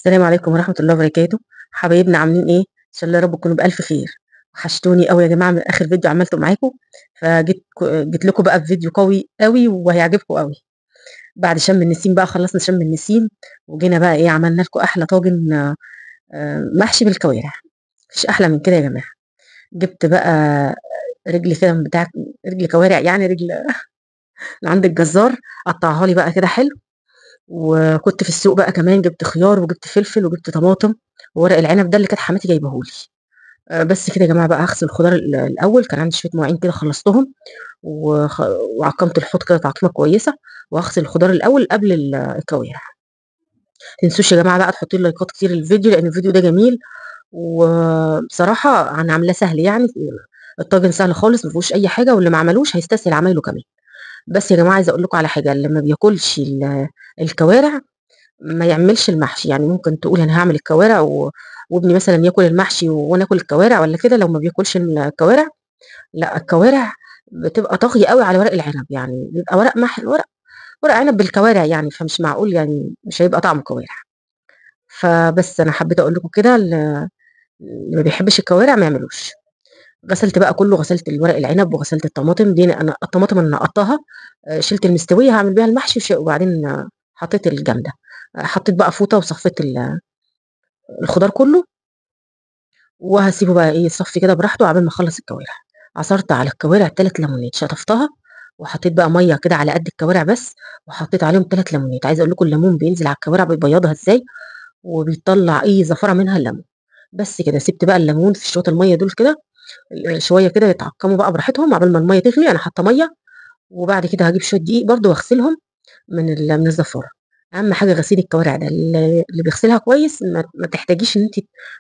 السلام عليكم ورحمة الله وبركاته. حبايبنا عاملين إيه؟ إن شاء الله يا رب تكونوا بألف خير. وحشتوني أوي يا جماعة من آخر فيديو عملته معاكم، جيت لكم بقى بفيديو قوي أوي وهيعجبكم أوي. بعد شم النسيم بقى خلصنا شم النسيم، وجينا بقى إيه عملنا لكم أحلى طاجن محشي بالكوارع. مفيش أحلى من كده يا جماعة. جبت بقى رجل كده من بتاع رجل كوارع، يعني رجل من عند الجزار، قطعها لي بقى كده حلو. وكنت في السوق بقى كمان جبت خيار وجبت فلفل وجبت طماطم وورق العنب ده اللي كانت حماتي جايبه لي. بس كده يا جماعة بقى هاغسل الخضار الأول، كان عندي شوية مواعين كده خلّصتهم، وعقّمت الحوض كده تعقيمة كويسة، وهاغسل الخضار الأول قبل الكوارع. ما تنسوش يا جماعة بقى تحطّوا لي لايكات كتير للفيديو، لإن الفيديو ده جميل، وبصراحة أنا عاملاه سهل يعني، الطاجن سهل خالص ما فيهوش أي حاجة، واللي ما عملوش هيستسهل عمايله كمان. بس يا جماعة عايزة أقول لكم على حاجة، اللي ما بياكلش الكوارع ما يعملش المحشي. يعني ممكن تقول أنا هاعمل الكوارع وابني مثلًا ياكل المحشي وأنا آكل الكوارع والّا كده، لو ما بياكلش الكوارع، لأ الكوارع بتبقى طاغية أوي على ورق العنب، يعني بيبقى ورق عنب بالكوارع يعني، فمش معقول يعني مش هيبقى طعمه كوارع. فبس أنا حبيت أقول لكم كده اللي ما بيحبش الكوارع ما يعملوش. غسلت بقى كله، غسلت الورق العنب وغسلت الطماطم دي، أنا الطماطم أنا نقطتها، شِلت المستوية هاعمل بيها المحشي وبعدين حطيت الجامدة. حطيت بقى فوطة وصفّيت الخضار كله، وهاسيبه بقى إيه يصفّي كده براحته عقبال ما أخلّص الكوارع. عصرت على الكوارع 3 ليمونات، شطفتها وحطيت بقى مَيّة كده على قد الكوارع بس، وحطيت عليهم 3 ليمونات. عايزة أقول لكم الليمون بينزل على الكوارع بيبيضها إزاي، وبيطلّع أي زفارة منها الليمون. بس كده سِبت بقى الليمون في شوية المَيّة دول كده شوية كده يتعقموا بقى براحتهم عقبال ما المَيّة تغلي. أنا حاطة مَيّة، وبعد كده هاجيب شوية دقيق برضه واغسلهم من الزفارة. أهم حاجة غسيل الكوارع ده، اللي بيغسلها كويس ما تحتاجيش إن أنتِ،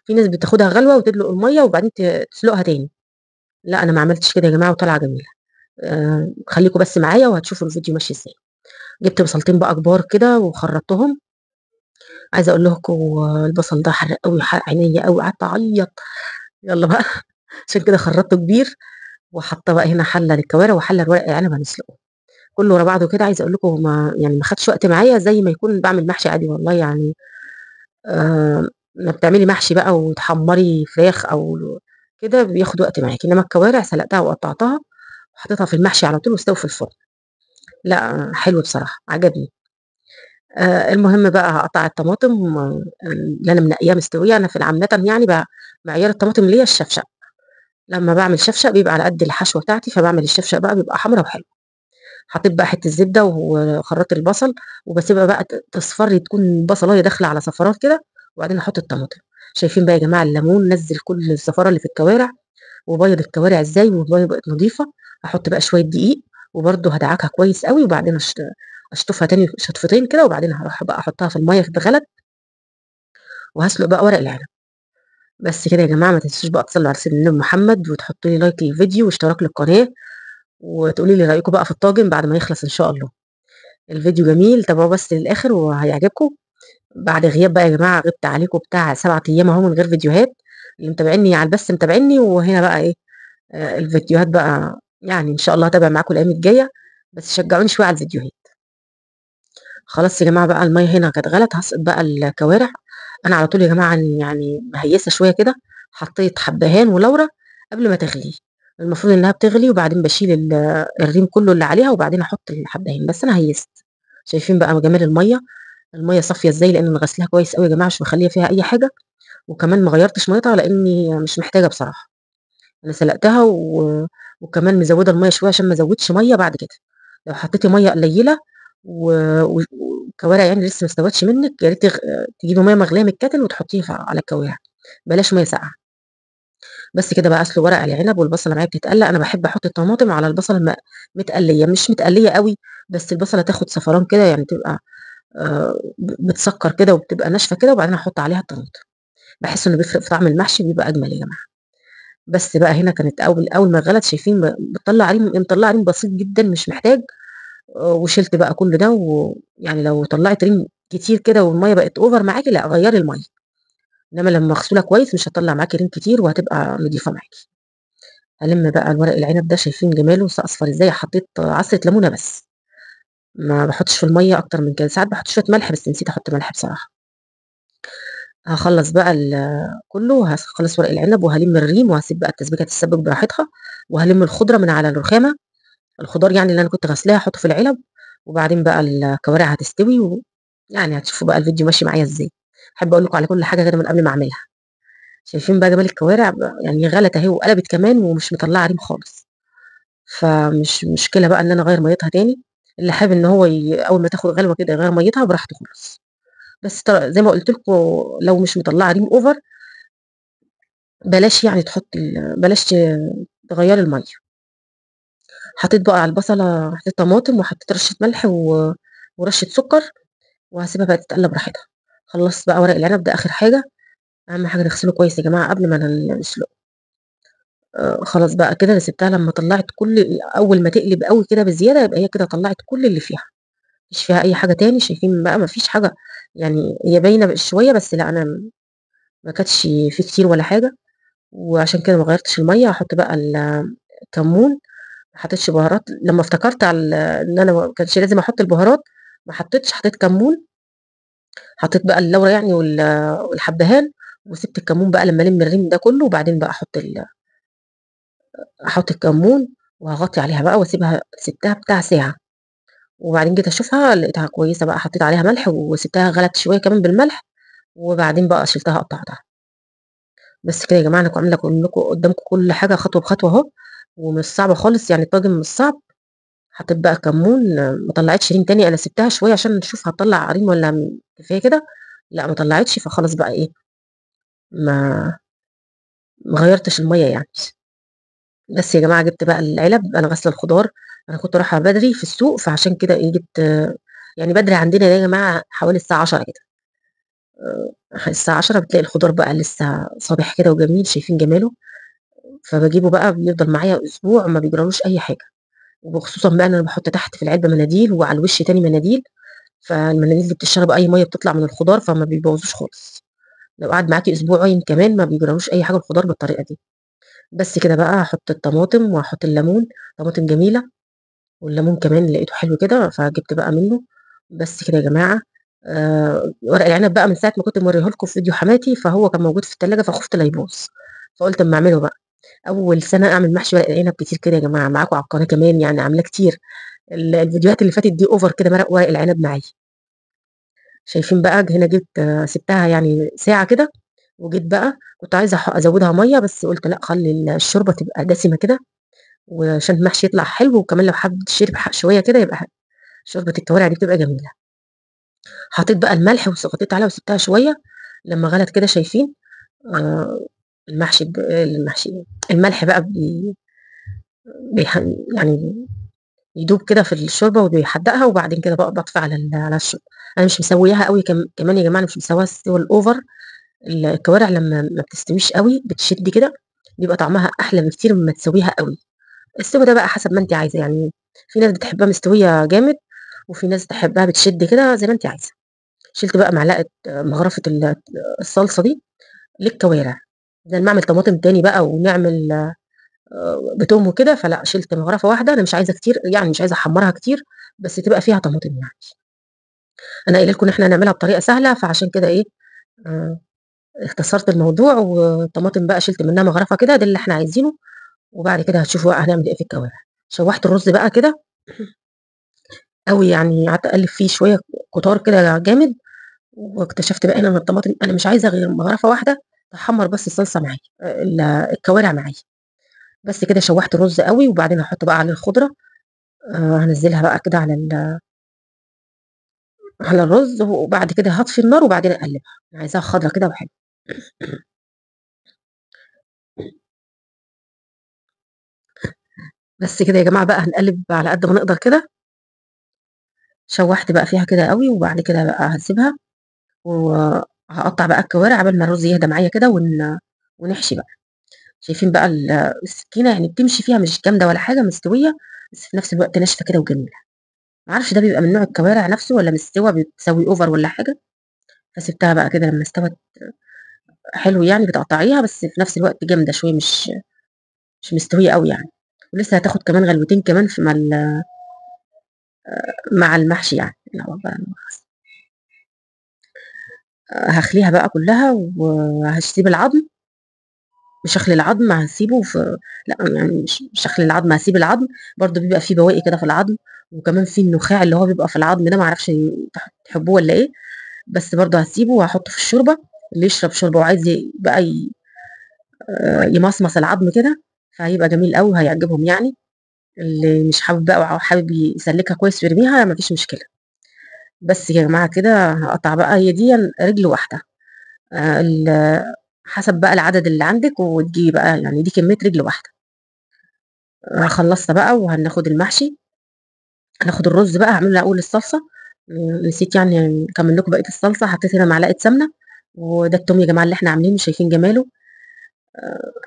في ناس بتاخدها غلوة وتدلق المَيّة وبعدين تسلقها تاني. لأ أنا ما عملتش كده يا جماعة وطالعة جميلة. خليكم بس معايا وهتشوفوا الفيديو ماشي إزاي. جبت بصلتين بقى كبار كده وخرّطتهم. عايزة أقول لكم البصل ده حراق أوي وحرق عينيّا أوي، قعدت أعيّط. يالّا بقى عشان كده خرّطته كبير، وحاطة بقى هنا حلة للكوارع وحلة لورق العنب هنسلقه. كله ورا بعضه كده. عايزة أقول لكم ما خدش وقت معايا زي ما يكون باعمل محشي عادي والله يعني. أمّا بتعملي محشي بقى وتحمّري فراخ أو كده بياخد وقت معاكِ، إنّما الكوارع سلقتها وقطّعتها وحطيتها في المحشي على طول واستوى في الفرن. لأ حلو بصراحة عجبني. المهم بقى هاقطّع الطماطم اللي أنا منقّياها مستوية. أنا في عامةً يعني معيار الطماطم ليّا الشفشق. لمّا باعمل شفشق بيبقى على قد الحشوة بتاعتي، فباعمل الشفشق بقى بيبقى حمرا وحلو. حطيت بقى حتّة زبدة وخرّطت البصل وباسيبها بقى تصفَر، تكون البصلاية داخلة على صفارات كده، وبعدين أحط الطماطم. شايفين بقى يا جماعة الليمون نزّل كل الزفارة اللي في الكوارع، وبيّض الكوارع إزاي والمَيّة بقت نضيفة. هاحط بقى شوية دقيق، وبرضه هادعكها كويس أوي، وبعدين أشطفها تاني شطفتين كده، وبعدين هاروح بقى أحطها في المَيّة اتغلت، وهاسلق بقى ورق العنب. بس كده يا جماعة ما تنسوش بقى تصلّوا على سيدنا النبي محمد، وتحطّوا لي لايك للفيديو واشتراك للقناة، وتقولوا لي رأيكم بقى في الطاجن بعد ما يخلص إن شاء الله. الفيديو جميل، تابعوه بس للآخر وهيعجبكم. بعد غياب بقى يا جماعة غِبت عليكم بتاع 7 أيام أهو من غير فيديوهات. اللي متابعينّي على البث متابعينّي، وهنا بقى إيه، الفيديوهات بقى يعني إن شاء الله هاتابع معاكم الأيام الجاية، بس شجعوني شوية على الفيديوهات. خلاص يا جماعة بقى المَيّة هنا كانت غلت، هاسقط بقى الكوارع. أنا على طول يا جماعة يعني مهيّسة شوية كده، حطيت حبّهان ولورا قبل ما تغلي. المفروض إنها بتغلي وبعدين باشيل الريم كلّه اللي عليها وبعدين أحط الحبّهان، بس أنا هيّست. شايفين بقى جمال المَيّة، المَيّة صافية إزاي، لإن أنا غاسلاها كويس أوي يا جماعة مش مخلّية فيها أي حاجة، وكمان ما غيّرتش مَيّتها لإني مش محتاجة بصراحة. أنا سلقتها وكمان مزوّدة المَيّة شوية عشان ما ازوّدش مَيّة بعد كده. لو حطيتِ مَيّة قليّلة و و والكوارع يعني لسه ما استوتش منِّك، يا ريت تجيبي مَيّة مغلية من الكاتل وتحطيه على الكوارع، بلاش مَيّة ساقعة. بس كده بقى أسلُق ورق العنب والبصلة معايا بتتقلّى. أنا باحب أحط الطماطم على البصلة متقلية، مش متقلية أوي، بس البصلة تاخد صفران كده يعني تبقى بتسكّر كده وبتبقى ناشفة كده، وبعدين أحط عليها الطماطم. باحس إنه بيفرق في طعم المحشي بيبقى أجمل يا جماعة. بس بقى هنا كانت أول ما غلت شايفين بتطلّع ريم، مطلّعة ريم بسيط جدًا مش محتاج. وشِلت بقى كل ده، ويعني لو طلّعت ريم كتير كده والمَيّة بقت over معاكِ، لأ غيّري المَيّة. إنّما لمّا مغسولة كويس مش هتطلّع معاكِ ريم كتير وهتبقى نضيفة معاكِ. هالِم بقى الورق العنب ده، شايفين جماله أصفر إزاي، حطيت عصرة ليمونة بس، ما باحطش في المَيّة أكتر من كده. ساعات باحط شوية ملح بس نسيت أحط ملح بصراحة. هاخلّص بقى كُلّه، هاخلّص ورق العنب وهالِم الريم وهاسيب بقى التسبيكة تتسبِّك براحتها، وهالِم الخضرة من على الرخامة، الخضار يعني اللي أنا كنت غاسلاه هاحطه في العلب، وبعدين بقى الكوارع هتستوي يعني هتشوفوا بقى الفيديو ماشي معايا إزاي. باحب أقول لكم على كل حاجة كده من قبل ما أعملها. شايفين بقى جمال الكوارع يعني غلت أهي وقلبت كمان ومش مطلّعة ريم خالص، فمش مشكلة بقى إن أنا أغيّر مَيّتها تاني، اللي حابب إن هو أول ما تاخد غلوة كده يغيّر مَيّتها براحته خالص. بس زي ما قُلت لكم لو مش مطلّعة ريم over بلاش يعني تحطّي بلاش تغيّري المَيّة. حطيت بقى على البصلة حطيت طماطم وحطيت رشة ملح ورشة سُكّر وهاسيبها بقى تتقلّب براحتها. خلّصت بقى ورق العنب ده آخر حاجة، أهم حاجة نغسله كويس يا جماعة قبل ما نسلقه. خلاص بقى كده أنا سِبتها لمّا طلّعت أول ما تقلب أوي كده بزيادة يبقى هي كده طلّعت كل اللي فيها، ما فيش فيها أي حاجة تاني. شايفين بقى ما فيش حاجة يعني هي باينة شوية بس لأ أنا ما كانتش فيه كتير ولا حاجة، وعشان كده ما غيّرتش المَيّة. هاحط بقى الكمون، ما حطيتش بهارات لمّا افتكرت إن أنا ما كانش لازم أحط البهارات ما حطيتش، حطيت كمون، حطيت بقى اللورا يعني والحبهان، وسِبت الكمون بقى لمّا ألِم الريم ده كلّه، وبعدين بقى أحط الكمون وهاغطّي عليها بقى واسيبها سِبتها بتاع ساعة، وبعدين جيت أشوفها لقيتها كويسة بقى، حطيت عليها ملح وسِبتها غلت شوية كمان بالملح، وبعدين بقى شِلتها قطّعتها. بس كده يا جماعة أنا عاملة لكم قدّامكم كل حاجة خطوة بخطوة أهو، ومش صعبة خالص يعني الطاجن مش صعب. حطيت بقى كمون، ما طلّعتش ريم تاني، أنا سِبتها شوية عشان نشوف هتطلّع ريم والّا كفاية كده، لأ ما طلّعتش، فخلاص بقى إيه، ما ما غيّرتش المَيّة يعني. بس يا جماعة جِبت بقى العلب، أنا غاسلة الخضار، أنا كنت رايحة بدري في السوق، فعشان كده إيه، جِبت يعني بدري عندنا ده يا جماعة حوالي الساعة 10:00 كده، الساعة 10:00 بتلاقي الخضار بقى لسه صابح كده وجميل، شايفين جماله؟ فباجيبه بقى بيفضل معايا أسبوع ما بيجرالوش أي حاجة، وخصوصًا بقى إن أنا باحط تحت في العلبة مناديل وعلى الوش تاني مناديل، فالمناديل دي بتشرب أي مَيّة بتطلع من الخضار، فما بيبوظوش خالص. لو قعد معاكِ أسبوعين كمان ما بيجرالوش أي حاجة الخضار بالطريقة دي. بس كده بقى هاحط الطماطم وهاحط الليمون، طماطم جميلة والليمون كمان لقيته حلو كده، فجِبت بقى منه. بس كده يا جماعة ورق العنب بقى من ساعة ما كنت موريه لكم في فيديو حماتي، فهو كان موجود في التلاجة فخُفت لا يبوظ، فقُلت أمّا أعمله بقى. أول سنة أعمل محشي ورق العنب كتير كده يا جماعة، معاكم على القناة كمان يعني عاملاه كتير. الفيديوهات اللي فاتت دي over كده ورق العنب معايا. شايفين بقى هنا جيت سِبتها يعني ساعة كده، وجيت بقى كنت عايزة أزوّدها مَيّة بس قُلت لأ خلّي الشوربة تبقى دسمة كده، وعشان المحشي يطلع حلو، وكمان لو حد شرب شوية كده يبقى شوربة الكوارع دي بتبقى جميلة. حطيت بقى الملح غطيت عليها وسِبتها شوية، لمّا غلت كده شايفين آآ المحشي الملح بقى بيح يعني يدوب كده في الشوربة وبيحدّقها، وبعدين كده بقى باطفي على الشوربة. أنا مش مسويّاها أوي كمان يا جماعة، أنا مش مسوّاها السِوَى الأوفر. الكوارع لمّا ما بتستويش أوي بتشد كده، بيبقى طعمها أحلى بكتير مما تسويها أوي. السِوَى ده بقى حسب ما أنتِ عايزة، يعني في ناس بتحبها مستوية جامد، وفي ناس تحبها بتشد كده زي ما أنتِ عايزة. شِلت بقى معلقة مغرفة الصلصة دي للكوارع، بدل ما أعمل طماطم تاني بقى ونعمل بتوم وكده، فلأ شِلت مغرفة واحدة، أنا مش عايزة كتير، يعني مش عايزة أحمّرها كتير، بس تبقى فيها طماطم يعني. أنا قايلة لكم إن إحنا هنعملها بطريقة سهلة، فعشان كده إيه، آآ اختصرت الموضوع، والطماطم بقى شِلت منها مغرفة كده، ده اللي إحنا عايزينه، وبعد كده هتشوفوا بقى هنعمل إيه في الكوارع. شوّحت الرز بقى كده أوي، يعني قعدت أقلِّب فيه شوية كتار كده جامد، واكتشفت بقى هنا إن الطماطم أنا مش عايزة غير مغرفة واحدة تحمّر بس الصلصة معايا، الكوارع معايا. بس كده شوّحت الرز أوي، وبعدين هاحط بقى عليه الخضرة، هانزّلها بقى كده على الرز، وبعد كده هاطفي النار وبعدين أقلّبها، أنا عايزاها خضرا كده وحلوة. بس كده يا جماعة بقى هنقلّب على قد ما نقدر كده. شوّحت بقى فيها كده أوي، وبعد كده بقى هاسيبها، وهاقطّع بقى الكوارع عقبال ما الرز يهدى معايا كده ونحشي بقى. شايفين بقى السكينة يعني بتمشي فيها مش جامدة ولا حاجة، مستوية، بس في نفس الوقت ناشفة كده وجميلة. ما أعرفش ده بيبقى من نوع الكوارع نفسه والّا مستوى بتسوي over والّا حاجة، فسِبتها بقى كده لمّا استوت حلو يعني بتقطّعيها، بس في نفس الوقت جامدة شوية مش مستوية أوي يعني، ولسه هتاخد كمان غلوتين كمان مع المحشي يعني. هاخليها بقى كلها وهاسيب العضم. مش هاخلي العضم، هاسيبه في، لا يعني مش هاخلي العضم، هسيب العضم. برضو بيبقى فيه بواقي كده في العضم، وكمان في النخاع اللي هو بيبقى في العظم ده، معرفش تحبوه ولا ايه. بس برضو هسيبه وهحطه في الشوربه. اللي يشرب شوربه وعايز بقى يمصمص العظم كده، فهيبقى جميل قوي وهيعجبهم يعني. اللي مش حابب بقى او حابب يسلكها كويس ويرميها، مفيش مشكله. بس يا جماعه كده هقطع بقى، هي دي رجل واحده. حسب بقى العدد اللي عندك وتجيبي بقى، يعني دي كميه رجل واحده. خلصنا بقى وهناخد المحشي. هناخد الرز بقى، هعمل له اول الصلصه. نسيت يعني اكمل لكم بقيه الصلصه. حطيت هنا معلقه سمنه، وده التوم يا جماعه اللي احنا عاملينه، شايفين جماله.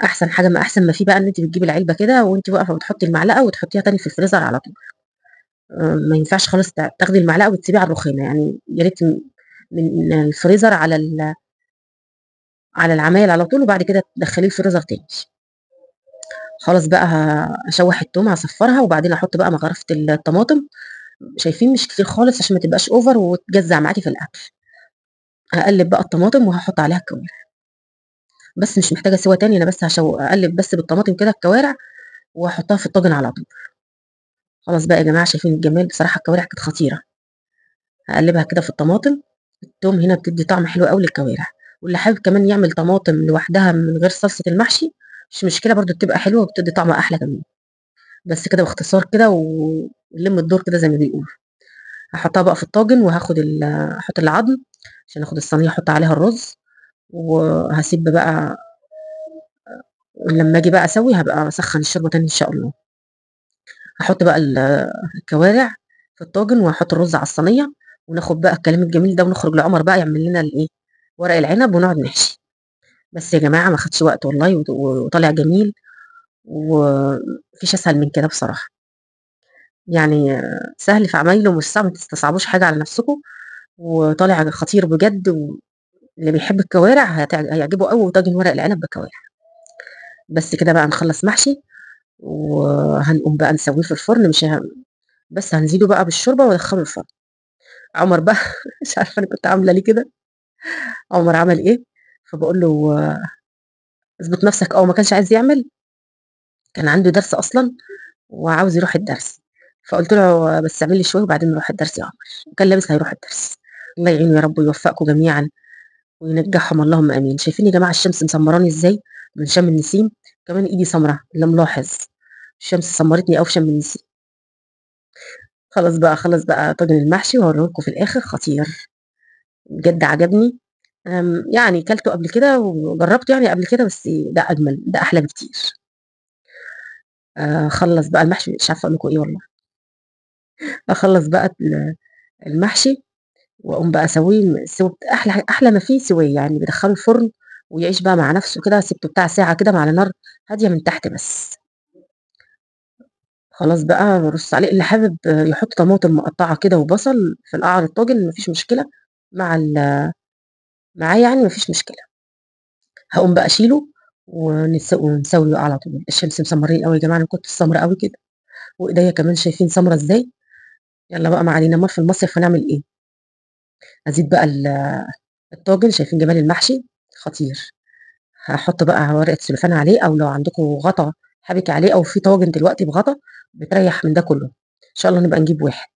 احسن حاجه، ما احسن ما فيه بقى ان انت بتجيبي العلبه كده وانت واقفه وتحطي المعلقه وتحطيها تاني في الفريزر على طول. ما ينفعش خالص تاخدي المعلقه وتسيبيها على الرخامه، يعني يا ريت من الفريزر على العمايل على طول، وبعد كده تدخليه الفريزر تاني. خلاص بقى هشوح التوم، هصفرها، وبعدين احط بقى مغرفه الطماطم. شايفين مش كتير خالص عشان ما تبقاش اوفر وتجزع معاكي في الاكل. هقلب بقى الطماطم وهحط عليها الكوارع. بس مش محتاجه سوا تاني، انا بس اقلب بس بالطماطم كده الكوارع، واحطها في الطاجن على طول. خلاص بقى يا جماعه، شايفين الجمال؟ بصراحه الكوارع كانت خطيره. هقلبها كده في الطماطم. التوم هنا بتدي طعم حلو قوي للكوارع. واللي حابب كمان يعمل طماطم لوحدها من غير صلصه المحشي، مش مشكله برضو، بتبقى حلوه وبتدي طعم احلى كمان. بس كده باختصار كده، ونلم الدور كده زي ما بيقولوا. هحطها بقى في الطاجن، احط العظم عشان اخد الصينيه، احط عليها الرز. وهسيب بقى، لما اجي بقى اسوي هبقى اسخن الشوربه تاني ان شاء الله. هحط بقى الكوارع في الطاجن، وهحط الرز على الصينيه. وناخد بقى الكلام الجميل ده ونخرج لعمر بقى يعمل لنا الايه، ورق العنب، ونقعد نحشي. بس يا جماعه ما خدش وقت والله، وطالع جميل. ومفيش اسهل من كده بصراحه. يعني سهل في عمايله، مش صعب، ما تستصعبوش حاجه على نفسكم. وطالع خطير بجد. واللي بيحب الكوارع هيعجبه قوي طاجن ورق العنب بكوارع. بس كده بقى نخلص محشي، وهنقوم بقى نسويه في الفرن. مش بس هنزيده بقى بالشوربه وادخله الفرن. عمر بقى مش عارفه انا كنت عامله ليه كده. عمر عمل ايه؟ فبقول له اظبط نفسك. ما كانش عايز يعمل، كان عنده درس اصلا وعاوز يروح الدرس. فقلت له بس اعمل لي شويه وبعدين نروح الدرس يا عمر. وكان لابس هيروح الدرس. الله يعينه يا رب ويوفقكم جميعا وينجحهم اللهم امين. شايفين يا جماعه الشمس مسمراني ازاي من شم النسيم؟ كمان ايدي سمراء اللي ملاحظ. الشمس سمرتني قوي في شم النسيم. خلاص بقى طاجن المحشي وهوريهولكوا في الاخر خطير. بجد عجبني. يعني كلته قبل كده وجربته يعني قبل كده، بس ده اجمل، ده احلى بكتير. خلص بقى المحشي، مش عارفه اقول لكم ايه والله. اخلص بقى المحشي، واقوم بقى اسويه احلى ما فيه سويه، يعني بدخله الفرن ويعيش بقى مع نفسه كده. سبته بتاع ساعه كده على نار هاديه من تحت بس. خلاص بقى برص عليه. اللي حابب يحط طماطم مقطعه كده وبصل في القعر الطاجن مفيش مشكله. مع معاه يعني مفيش مشكله. هقوم بقى اشيله ونسوي بقى على طول. الشمس مسمرين قوي يا جماعه، انا كنت سمرة قوي كده، وايديا كمان شايفين سمرة ازاي. يلا بقى، ما علينا، امال في المصيف هنعمل ايه؟ ازيد بقى الطاجن. شايفين جمال المحشي؟ خطير. هحط بقى ورقه سلوفان عليه، او لو عندكم غطا حبك عليه، او في طواجن دلوقتي بغطا بتريح من ده كله. ان شاء الله نبقى نجيب واحد.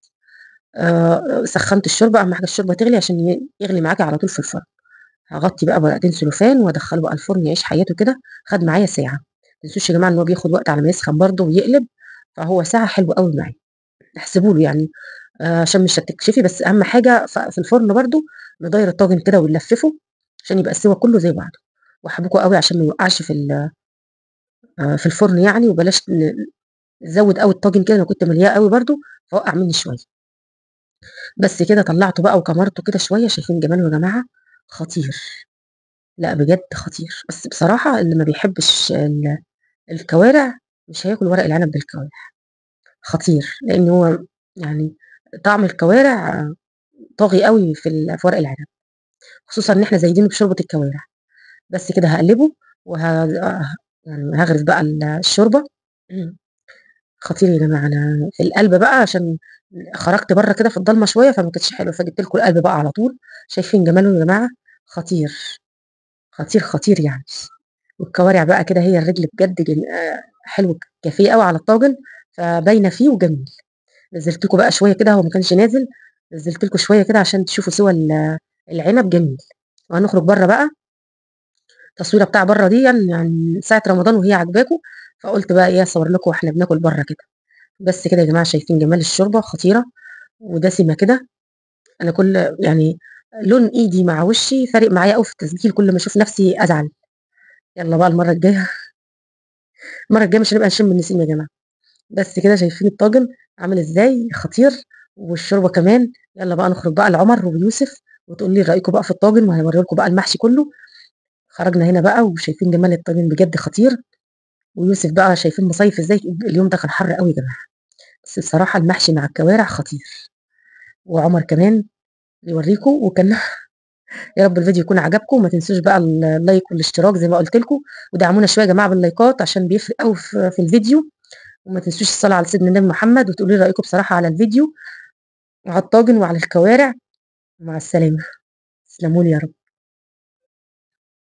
سخنت الشوربه، اهم حاجه الشوربه تغلي عشان يغلي معاكي على طول في الفرن. هغطي بقى ورقتين سلوفان وادخله بقى الفرن يعيش حياته كده. خد معايا ساعه. ما تنسوش يا جماعه ان هو بياخد وقت على ما يسخن برده ويقلب. فهو ساعه حلوه قوي معايا. احسبوا له يعني. عشان مش هتكشفي، بس اهم حاجه في الفرن برده ندير الطاجن كده ونلففه عشان يبقى السوا كله زي بعضه. واحبكوا قوي عشان ما يوقعش في الفرن يعني. وبلاش نزود قوي الطاجن كده، انا كنت ملياه قوي برده فوقع مني شويه. بس كده طلعته بقى وكمرته كده شويه. شايفين جماله يا جماعه؟ خطير. لا بجد خطير. بس بصراحه اللي ما بيحبش الكوارع مش هياكل ورق العنب بالكوارع. خطير، لان هو يعني طعم الكوارع طاغي قوي في ورق العنب، خصوصا ان احنا زايدينه بشوربه الكوارع. بس كده هقلبه يعني هغرف بقى الشوربه. خطير يا جماعه. انا في القلب بقى عشان خرجت بره كده في الضلمه شويه، فما كانتش حلوه، فجبت لكم القلب بقى على طول. شايفين جماله يا جماعه؟ خطير، خطير، خطير يعني. والكوارع بقى كده هي الرجل بجد حلو كافيه أوي على الطاجن، فباينة فيه وجميل. نزّلت لكم بقى شوية كده، هو ما كانش نازل، نزّلت لكم شوية كده عشان تشوفوا سِوَى العنب جميل. وهنخرج برّه بقى، التصويرة بتاع برّه ديًّا يعني من ساعة رمضان وهي عاجباكم، فقُلت بقى إيه أصوّر لكم وإحنا بناكل برّه كده. بس كده يا جماعة شايفين جمال الشوربة خطيرة ودسمة كده. أنا يعني لون إيدي مع وشي فارق معايا أوي في التسجيل، كل ما أشوف نفسي أزعل. يالّا بقى المرّة الجاية المرّة الجاية مش هنبقى نشم النسيم يا جماعة. بس كده شايفين الطاجن عامل إزاي، خطير، والشوربة كمان. يالّا بقى نخرج بقى لعمر ويوسف وتقولوا لي رأيكم بقى في الطاجن، وهاورّي لكم بقى المحشي كلّه. خرجنا هنا بقى وشايفين جمال الطاجن بجد خطير. ويوسف بقى شايفين مصيّف إزاي، اليوم ده كان حَر أوي يا جماعة، بس بصراحة المحشي مع الكوارع خطير. وعمر كمان بيورّيكم يا رب الفيديو يكون عجبكم، وما تنسوش بقى اللايك والاشتراك زي ما قُلت لكم، ودعمونا شوية يا جماعة باللايكات عشان بيفرق أوي في الفيديو. وما تنسوش الصلاة على سيدنا النبي محمد، وتقولوا لي رأيكم بصراحة على الفيديو وعلى الطاجن وعلى الكوارع. مع السلامة، تسلموا لي يا رب.